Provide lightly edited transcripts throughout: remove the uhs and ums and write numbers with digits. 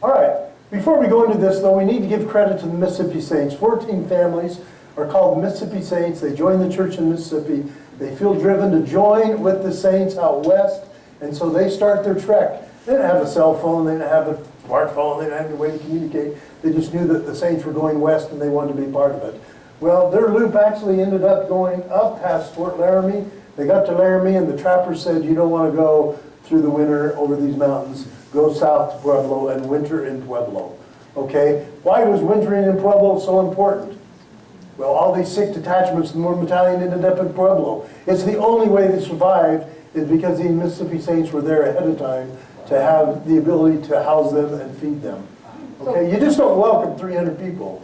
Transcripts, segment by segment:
All right, before we go into this though, we need to give credit to the Mississippi Saints. 14 families are called the Mississippi Saints. They join the church in Mississippi. They feel driven to join with the Saints out west, and so they start their trek. They didn't have a cell phone, they didn't have a smartphone, they didn't have any way to communicate. They just knew that the Saints were going west and they wanted to be part of it. Well, their loop actually ended up going up past Fort Laramie. They got to Laramie and the trappers said, you don't want to go through the winter over these mountains. Go south to Pueblo and winter in Pueblo. Okay? Why was wintering in Pueblo so important? Well, all these sick detachments of the Mormon Battalion ended up in Pueblo. It's the only way they survived is because the Mississippi Saints were there ahead of time to have the ability to house them and feed them. Okay? You just don't welcome 300 people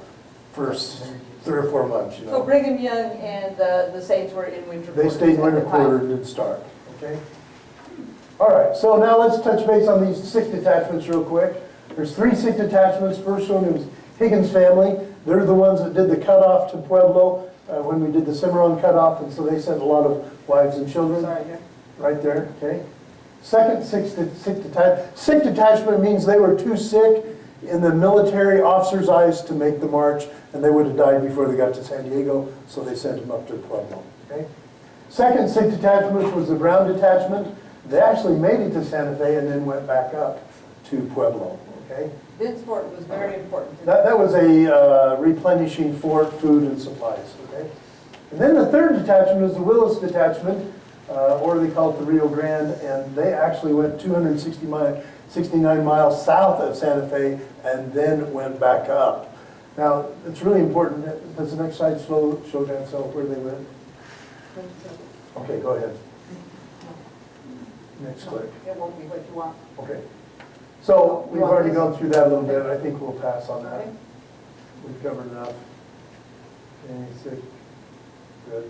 for 3 or 4 months. You know? So Brigham Young and the Saints were in winter quarters. They stayed in winter quarter and didn't start. Okay? All right, so now let's touch base on these sick detachments real quick. There's 3 sick detachments. First one was Higgins Family. They're the ones that did the cutoff to Pueblo when we did the Cimarron cutoff, and so they sent a lot of wives and children. Sorry, yeah. Right there, okay. Second sick detachment means they were too sick in the military officer's eyes to make the march, and they would have died before they got to San Diego, so they sent them up to Pueblo, okay. Second sick detachment was the Brown detachment. They actually made it to Santa Fe and then went back up to Pueblo, okay? This fort was very important. That was a replenishing fort, food and supplies, okay? And then the third detachment is the Willis detachment, or they call it the Rio Grande, and they actually went 269 miles south of Santa Fe and then went back up. Now, it's really important. Does the next slide show Dantzelle where they went? Okay, go ahead. Next click. It won't be what you want. Okay. So we've already gone through that a little bit. I think we'll pass on that. Okay. We've covered enough. Okay, good.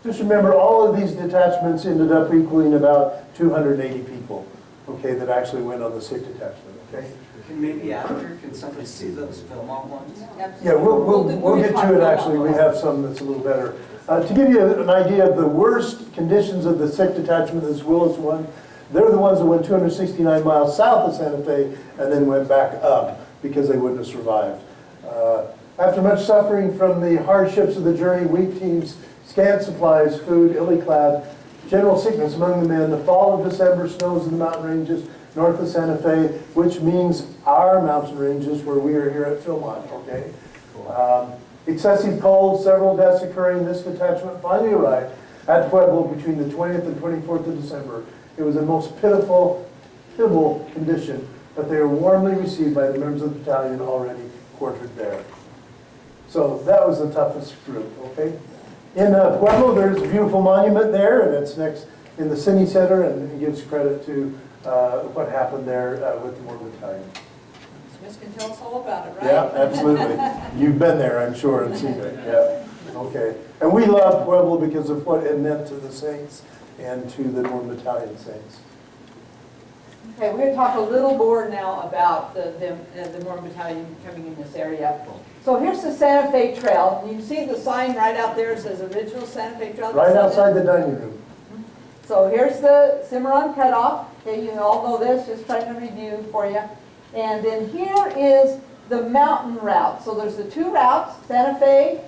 Just remember, all of these detachments ended up equaling about 280 people, okay, that actually went on the sick detachment, okay? Can maybe after, can somebody see those Philmont ones? Yeah, we'll get to it actually. We have some that's a little better. To give you an idea of the worst conditions of the sick detachment, this Willis one, they're the ones that went 269 miles south of Santa Fe and then went back up because they wouldn't have survived. After much suffering from the hardships of the journey, weak teams, scant supplies, food, illy-clad, general sickness among the men, the fall of December, snows in the mountain ranges north of Santa Fe, which means our mountain ranges where we are here at Philmont, okay? Excessive cold, several deaths occurring. This detachment finally arrived at Pueblo between the 20th and 24th of December. It was the most pitiable condition, but they were warmly received by the members of the battalion already quartered there. So that was the toughest group, okay? In Pueblo, there's a beautiful monument there, and it's next in the city center, and it gives credit to what happened there with the Mormon Battalion. Smith can tell us all about it, right? Yeah, absolutely. You've been there, I'm sure, and seen it. Yeah. Okay. And we love Pueblo because of what it meant to the Saints and to the Mormon Battalion Saints. Okay, we're going to talk a little more now about the Mormon Battalion coming in this area. So here's the Santa Fe Trail. You can see the sign right out there. It says Original Santa Fe Trail. Right outside the dining room. So here's the Cimarron cutoff. Okay, you all know this, just trying to review for you. And then here is the mountain route. So there's the 2 routes, Santa Fe,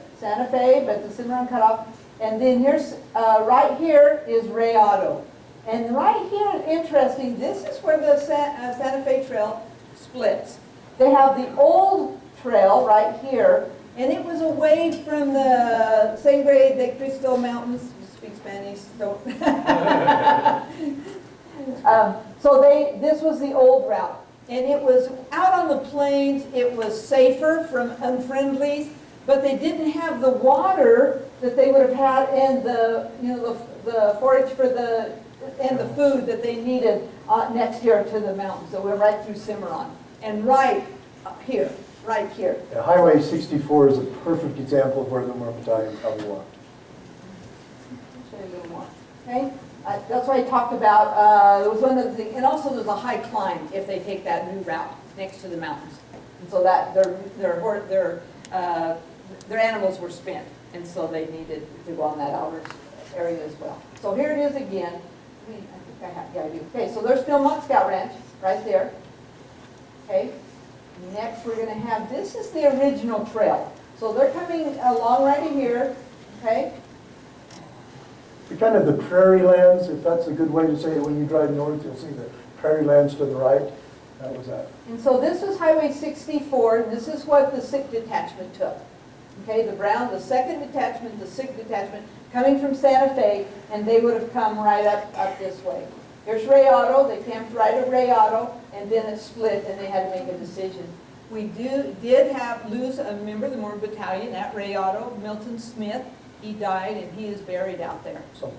but the Cimarron cutoff. And then here's, right here is Rayado. And right here, interesting, this is where the Santa Fe Trail splits. They have the old trail right here, and it was away from the Sangre de Cristo Mountains. You speak Spanish, don't. So this was the old route. And it was out on the plains. It was safer from unfriendlies, but they didn't have the water that they would have had and the forage for and the food that they needed next year to the mountains. So we're right through Cimarron and right here. Yeah, Highway 64 is a perfect example of where the Mormon Battalion probably walked. I'll show you a little more. Okay. That's what I talked about. There was one other thing, and also there's a high climb if they take that new route next to the mountains, and so that their animals were spent, and so they needed to go on that outer area as well. So here it is again. I think I have, yeah, I do. Okay, so there's Philmont Scout Ranch right there. Okay, Next, we're gonna have, this is the original trail. So they're coming along right here, okay? The kind of the prairie lands, if that's a good way to say it, when you drive north, you'll see the prairie lands to the right. That was that. And so this was Highway 64, and this is what the 6th detachment took. Okay, the Brown, the 2nd detachment, the 6th detachment, coming from Santa Fe, and they would have come right up this way. Here's Ray Auto, they camped right at Ray Auto, and then it split, and they had to make a decision. We did lose a member of the Mormon Battalion at Ray Auto, Milton Smith. He died, and he is buried out there. So,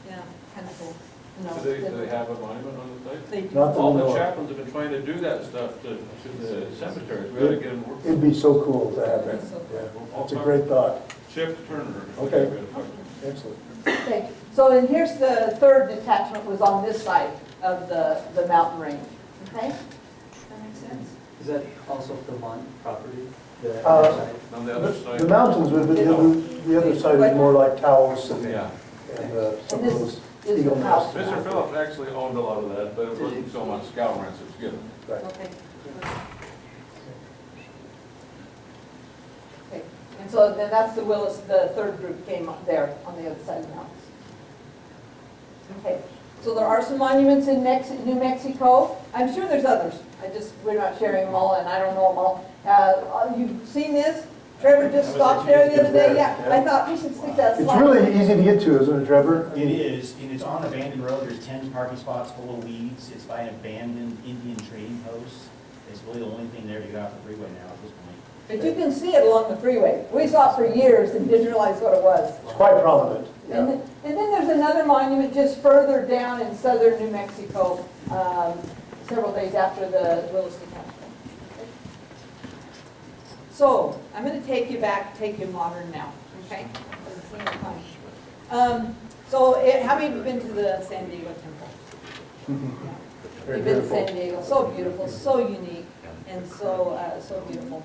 yeah, kind of cool. No, Do they have a monument on the site? They do. Not that All we the know of. chaplains have been trying to do that stuff to the cemeteries. We ought to get them working. It'd be so cool to have that. Yeah, that's a great thought. Chip Turner. Okay. Excellent. Okay, so and here's the 3rd detachment was on this side of the mountain range. Okay? That makes sense? Is that also Philmont property? The Uh, other side? On the other side. The mountains would be, the other side is more like Taos and Yeah. some of And those is eagle the nests. house. Mr. Phillips actually owned a lot of that, but it wasn't so much scout ranch it's given. Right. Okay. Okay, and so then that's the Willis, the 3rd group came up there on the other side of the mountains. Okay, so there are some monuments in New Mexico. I'm sure there's others. We're not sharing them all, and I don't know them all. You've seen this? Trevor just stopped there the other day. Yeah, I thought we should stick that It's slide. really easy to get to, isn't it, Trevor? It is, and it's on an abandoned road. There's 10 parking spots full of weeds. It's by an abandoned Indian trading post. It's really the only thing there to get off the freeway now at this point. But you can see it along the freeway. We saw it for years and didn't realize what it was. It's quite prominent. And Yeah. then there's another monument just further down in southern New Mexico, several days after the Willis detachment. So, I'm going to take you back, take you modern now, okay? So, how many have been to the San Diego Temple? Very You've been to San beautiful. Diego, so beautiful, so unique, and so beautiful.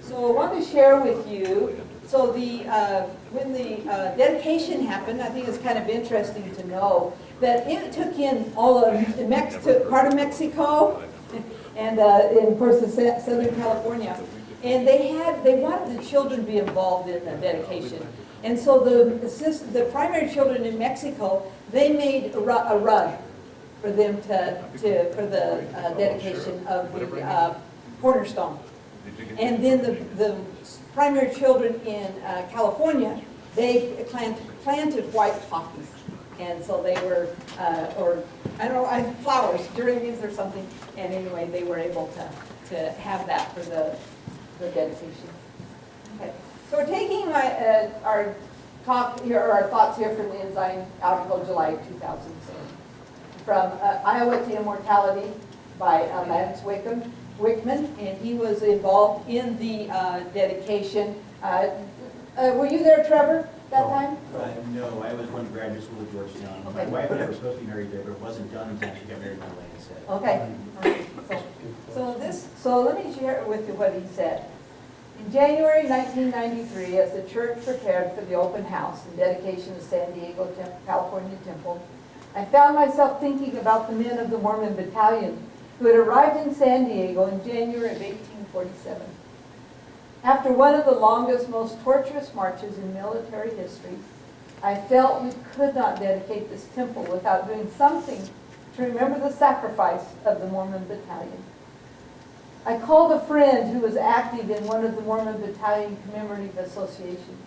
So I want to share with you, so when the dedication happened, I think it's kind of interesting to know that it took in all of part of Mexico, and of course Southern California. And they wanted the children to be involved in the dedication. And so the primary children in Mexico, they made a rug for them for the dedication of the cornerstone. And then the primary children in California, they planted white poppies. And so they were, or I don't know, flowers, geraniums or something. And anyway, they were able to have that for the dedication. Okay, so we're taking our talk here, or our thoughts here from the Ensign article, July 2007, from Iowa to Immortality by Lance Wickman, and he was involved in the dedication. Were you there, Trevor, that time? No, I was going to graduate school at Georgetown. My Okay. wife and I were supposed to be married there, but it wasn't done until she got married in LA instead. Okay. So let me share with you what he said. In January 1993, as the church prepared for the open house and dedication of San Diego, California Temple, I found myself thinking about the men of the Mormon Battalion who had arrived in San Diego in January of 1847. After one of the longest, most torturous marches in military history, I felt we could not dedicate this temple without doing something to remember the sacrifice of the Mormon Battalion. I called a friend who was active in one of the Mormon Battalion commemorative associations.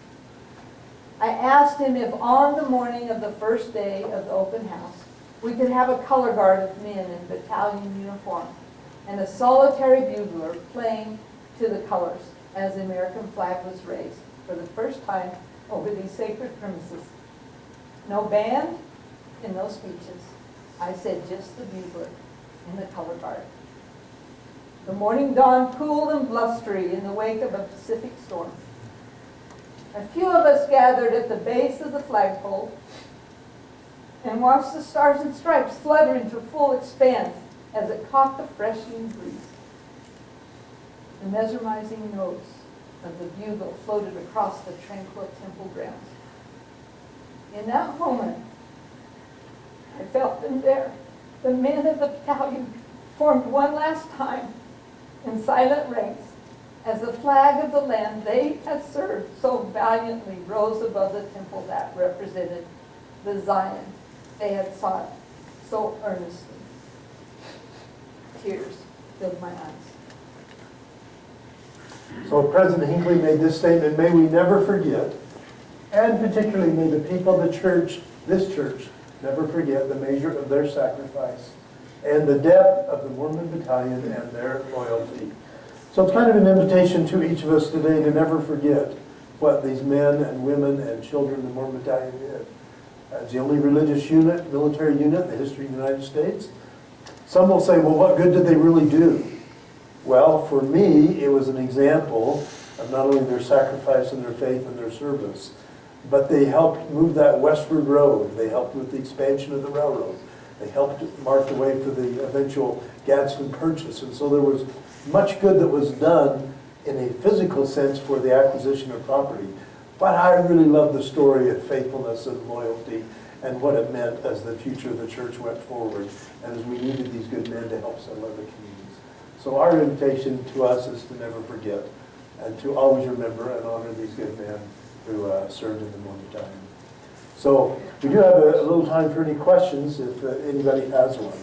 I asked him if on the morning of the first day of the open house, we could have a color guard of men in battalion uniform and a solitary bugler playing to the colors as the American flag was raised for the first time over these sacred premises. No band and no speeches. I said just the bugler and the color guard. The morning dawned cool and blustery in the wake of a Pacific storm. A few of us gathered at the base of the flagpole and watched the stars and stripes flutter into full expanse as it caught the freshening breeze. The mesmerizing notes of the bugle floated across the tranquil temple grounds. In that moment, I felt them there. The men of the battalion formed one last time in silent ranks, as the flag of the land they had served so valiantly rose above the temple that represented the Zion they had sought so earnestly. Tears filled my eyes. So President Hinckley made this statement, may we never forget, and particularly may the people of the church, this church, never forget the measure of their sacrifice and the depth of the Mormon Battalion and their loyalty. So it's kind of an invitation to each of us today to never forget what these men and women and children of the Mormon Battalion did. As the only religious unit, military unit in the history of the United States. Some will say, well, what good did they really do? Well, for me, it was an example of not only their sacrifice and their faith and their service, but they helped move that westward road. They helped with the expansion of the railroad. They helped mark the way for the eventual Gadsden Purchase. And so there was much good that was done in a physical sense for the acquisition of property. But I really love the story of faithfulness and loyalty and what it meant as the future of the church went forward and as we needed these good men to help settle other communities. So our invitation to us is to never forget and to always remember and honor these good men who served in the Mormon Battalion. So we do have a little time for any questions if anybody has one.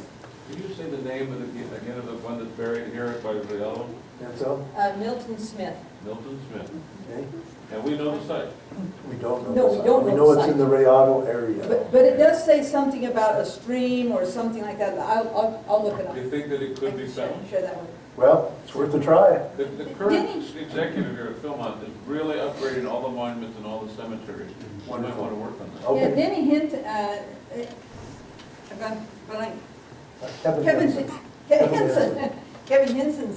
Can you say the name of again of the one that's buried here by the yellow? And so, Milton Smith. Milton Smith. okay, And we know the site. we don't know. No, the we site. don't We know know the it's in site. the Rayado area. But it does say something about a stream or something like that. I'll look it up. Do you think that it I could can be share- found? Share that one. Well, it's worth a try. The current executive here at Philmont is really upgrading all the monuments and all the cemeteries. We might Wonderful. want to work on that. Okay. Yeah, Denny Hint, I've gone blank. Kevin Kevin Henson. Henson. Kevin Henson,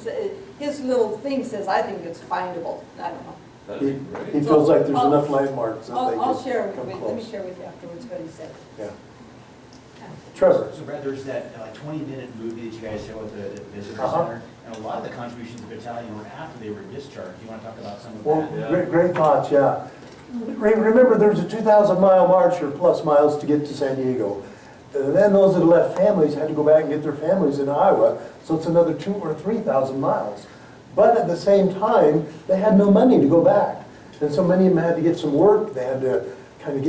his little thing says, I think it's findable. I don't know. That'd He, be he great. feels like there's I'll- enough landmarks that they I'll share can with, come let me close. share with you afterwards what he said. Yeah. Trevor. So Brad, there's that 20-minute movie that you guys show at the visitor Uh-huh. center, and a lot of the contributions to the battalion were after they were discharged. You want to talk about some of Well, that? Yeah. great thoughts, yeah. Remember, there's a 2,000-mile march or plus miles to get to San Diego. Then those that left families had to go back and get their families in Iowa, so it's another 2,000 or 3,000 miles. But at the same time, they had no money to go back. And so many of them had to get some work, they had to kind of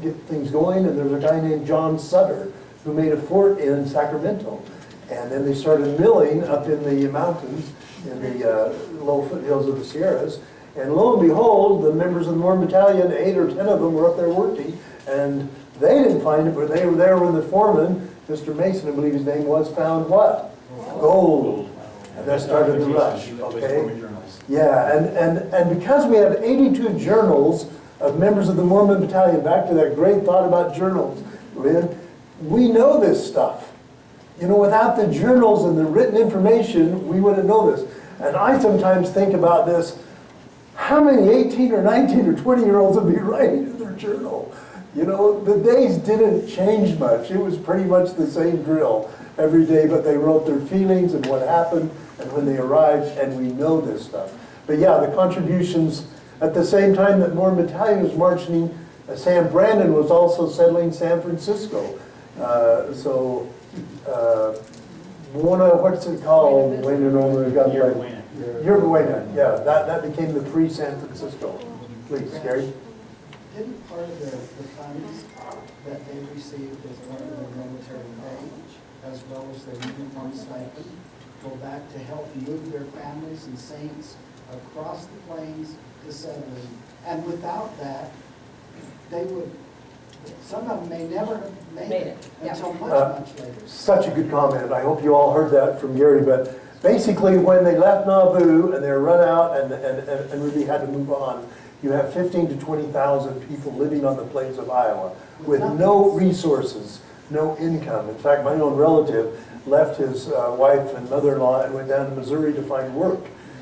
get things going, and there was a guy named John Sutter who made a fort in Sacramento. And then they started milling up in the mountains, in the low foothills of the Sierras. And lo and behold, the members of the Mormon Battalion, 8 or 10 of them were up there working, and they didn't find it, but they were there when the foreman, Mr. Mason, I believe his name was, found what? Gold. And that started the rush, okay? Yeah, and because we have 82 journals of members of the Mormon Battalion, back to that great thought about journals, Lynn, we know this stuff. You know, without the journals and the written information, we wouldn't know this. And I sometimes think about this, how many 18 or 19 or 20-year-olds would be writing in their journal? You know, the days didn't change much. It was pretty much the same drill every day, but they wrote their feelings and what happened and when they arrived, and we know this stuff. But yeah, the contributions, at the same time that Mormon Battalion was marching, Sam Brandon was also settling San Francisco. What's it called? Wayne Roman got Yerba like- Buena. Yerba Buena, yeah, that became the pre-San Francisco. Please, Gary. Didn't part of the funds that they received as part of their military wage, as well as their uniform stipend, go back to help move their families and saints across the plains to settle in? And without that, they would, some of them may never have made it Yeah. until much later. Such a good comment. I hope you all heard that from Gary, but basically when they left Nauvoo and they were run out and really had to move on, you have 15 to 20,000 people living on the plains of Iowa with no resources, no income. In fact, my own relative left his wife and mother-in-law and went down to Missouri to find work.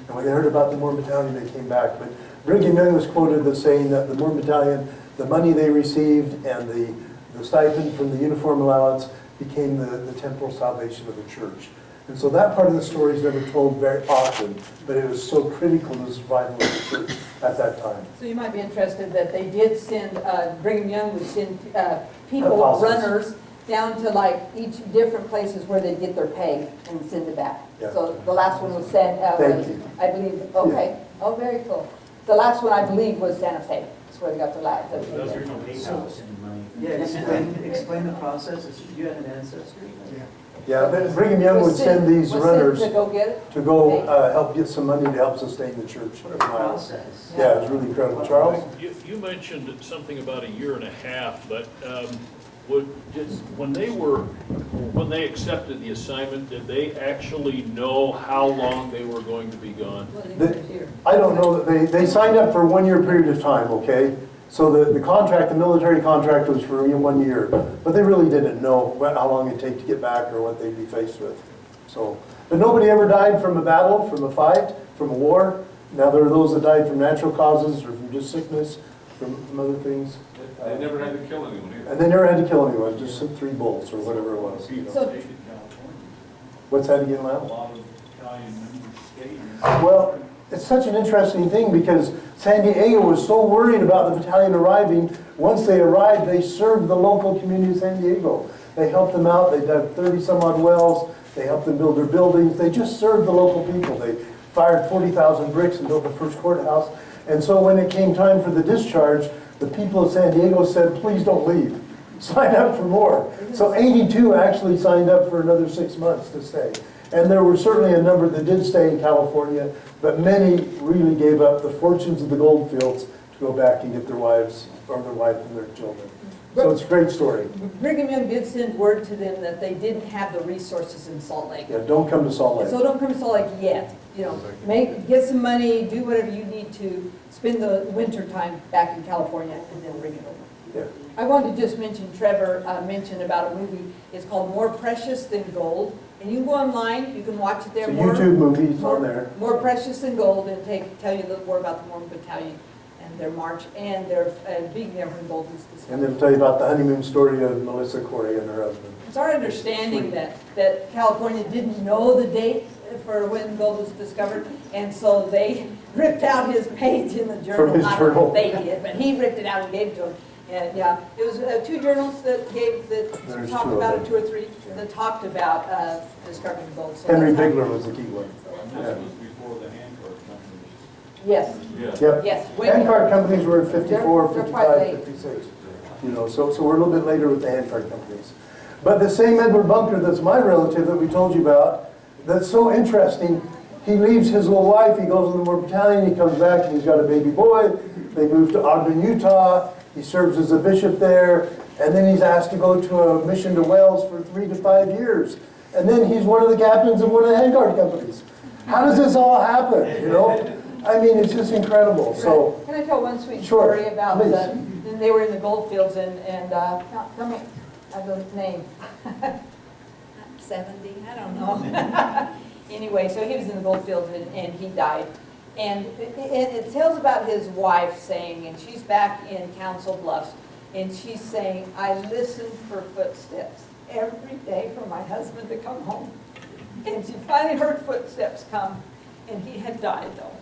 And when they heard about the Mormon Battalion, they came back. But Brigham Young was quoted as saying that the Mormon Battalion, the money they received and the stipend from the uniform allowance became the temporal salvation of the church. And so that part of the story is never told very often, but it was so critical to the survival of the church at that time. So you might be interested that they did send, Brigham Young would send people, Apostles. runners, down to like each different places where they get their pay and send it back. Yeah. So the last one was Thank you. I believe, okay, oh, very cool. The last one I believe was Santa Fe, that's where they got the last. Those are no PayPal sending money. Yeah, explain the process. You had an ancestry? Yeah, but Brigham Young would send these runners To go get it? to go help get some money to help sustain the church. What a process. Yeah, it was really incredible. Charles? You mentioned something about a year and a half, but when they accepted the assignment, did they actually know how long they were going to be gone? I don't know, that they signed up for a 1 year period of time, okay? So the contract, the military contract was for 1 year, but they really didn't know how long it'd take to get back or what they'd be faced with. So, but nobody ever died from a battle, from a fight, from a war. Now there are those that died from natural causes or from just sickness, from other things. They never had to kill anyone either. And they never had to kill anyone, just 3 bullets or whatever it was. You know. So- What's that again, Lyle? A lot of Italian members stayed. Well, it's such an interesting thing because San Diego was so worried about the battalion arriving. Once they arrived, they served the local community of San Diego. They helped them out. They dug 30 some odd wells. They helped them build their buildings. They just served the local people. They fired 40,000 bricks and built the first courthouse. And so when it came time for the discharge, the people of San Diego said, please don't leave. Sign up for more. So 82 actually signed up for another 6 months to stay. And there were certainly a number that did stay in California, but many really gave up the fortunes of the gold fields to go back and get their wives or their wife and their children. So it's a great story. Brigham Young did send word to them that they didn't have the resources in Salt Lake. Yeah, don't come to Salt Lake. So don't come to Salt Lake yet, you know, get some money, do whatever you need to, spend the winter time back in California and then bring it over. Yeah. I wanted to just mention, Trevor mentioned about a movie, it's called More Precious Than Gold, and you can go online, you can watch it there. It's a YouTube movie, it's on there. More Precious Than Gold, and tell you a little more about the Mormon Battalion and their march and their being there when gold was discovered. And then tell you about the honeymoon story of Melissa Corey and her husband. It's our understanding that California didn't know the date for when gold was discovered, and so they ripped out his page in the journal. From his I don't know journal. if they did, but he ripped it out and gave it to him. And yeah, it was 2 journals that There's talked 2 of about them. it, 2 or 3, that talked about discovering gold. So Henry that's- Bigler was the key one. And this was before the handcart companies. Yes, Yeah. Yep. yes. way Handcart companies were at 54, They're quite 55, late. 56. You know, so we're a little bit later with the handcart companies. But the same Edward Bunker that's my relative that we told you about, that's so interesting, he leaves his little wife, he goes in the Mormon Battalion, he comes back and he's got a baby boy. They move to Ogden, Utah. He serves as a bishop there. And then he's asked to go to a mission to Wales for 3 to 5 years. And then he's one of the captains of one of the handcart companies. How does this all happen, you know? I mean, it's just incredible, so. Can I tell one sweet Sure, story about please. when they were in the gold fields and tell me the name. 70, I don't know. Anyway, so he was in the gold fields and he died. And it tells about his wife saying, and she's back in Council Bluffs, and she's saying, I listened for footsteps every day for my husband to come home. And she finally heard footsteps come, and he had died though.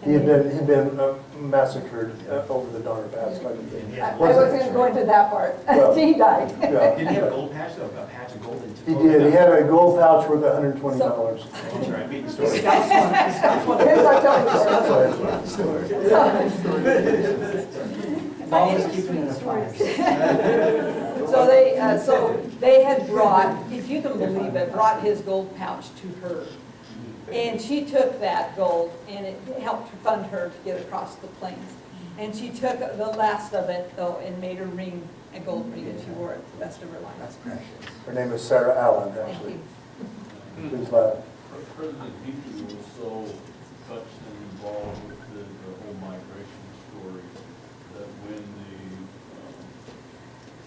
He'd been massacred over the Donner Pass kind of thing. I wasn't going to go into that part. Well, He died. Yeah. Didn't he have a gold patch though? A patch of gold in He did. He had a gold pouch worth $120. Oh, sorry, I'm beating the story. Here's our telling story. Always keeping it a fire. So they had brought, if you can believe it, brought his gold pouch to her. And she took that gold and it helped fund her to get across the plains. And she took the last of it though and made her ring a gold ring and she wore it the rest of her life. That's precious. Her name is Sarah Allen, Thank actually. you. Please laugh. President Hinckley was so touched and involved with the whole migration story that when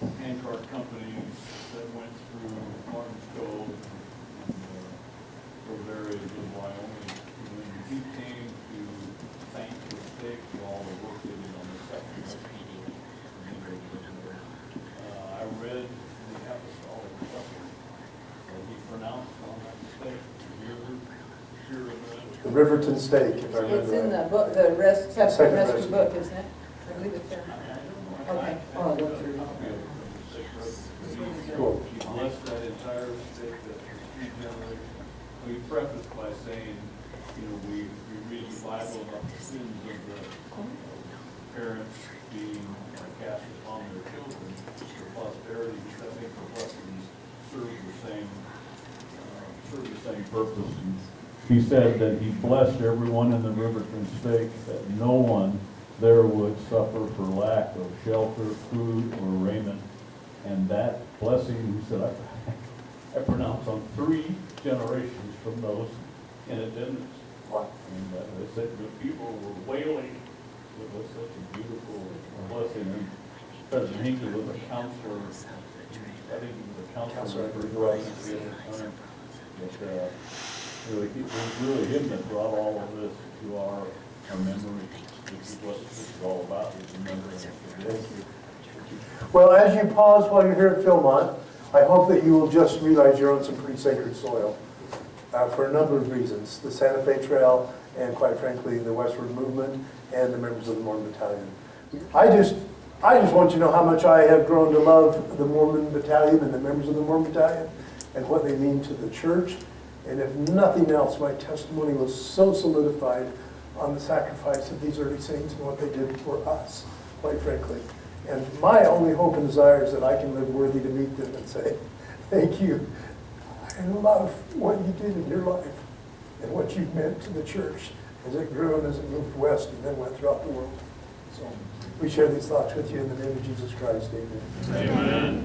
the handcart companies that went through Martin's Cove and those areas of Wyoming, when he came to thank the state for all the work they did on the second I read the apostolic suffering that he pronounced on that state, The Riverton Steak, if I remember It's in right. the book, the rest, the Second rest of the recipe. book, isn't it? I believe it's there. Okay. Oh, that's Cool. entire stick, that's the three generations. We preface by saying, we read the Bible about the sins of the parents being cast upon their children for posterity, because I think the blessings serve the same purpose. And he said that he blessed everyone in the Riverton stake, that no one there would suffer for lack of shelter, food, or raiment. And that blessing, he said, I pronounce on 3 generations from those in attendance. And they said the people were wailing. It was such a beautiful blessing. And President Hinckley was a counselor. I think he was a counselor for the presidency at the time. But really, it was really him that brought all of this to our memory. This is what this is all about, is remembering it. Well, as you pause while you're here at Philmont, I hope that you will just realize you're on some pretty sacred soil for a number of reasons. The Santa Fe Trail and, quite frankly, the Westward Movement and the members of the Mormon Battalion. I just want you to know how much I have grown to love the Mormon Battalion and the members of the Mormon Battalion and what they mean to the church. And if nothing else, my testimony was so solidified on the sacrifice of these early saints and what they did for us, quite frankly. And my only hope and desire is that I can live worthy to meet them and say, thank you. I love what you did in your life and what you've meant to the church as it grew and as it moved west and then went throughout the world. So we share these thoughts with you in the name of Jesus Christ. Amen. Amen.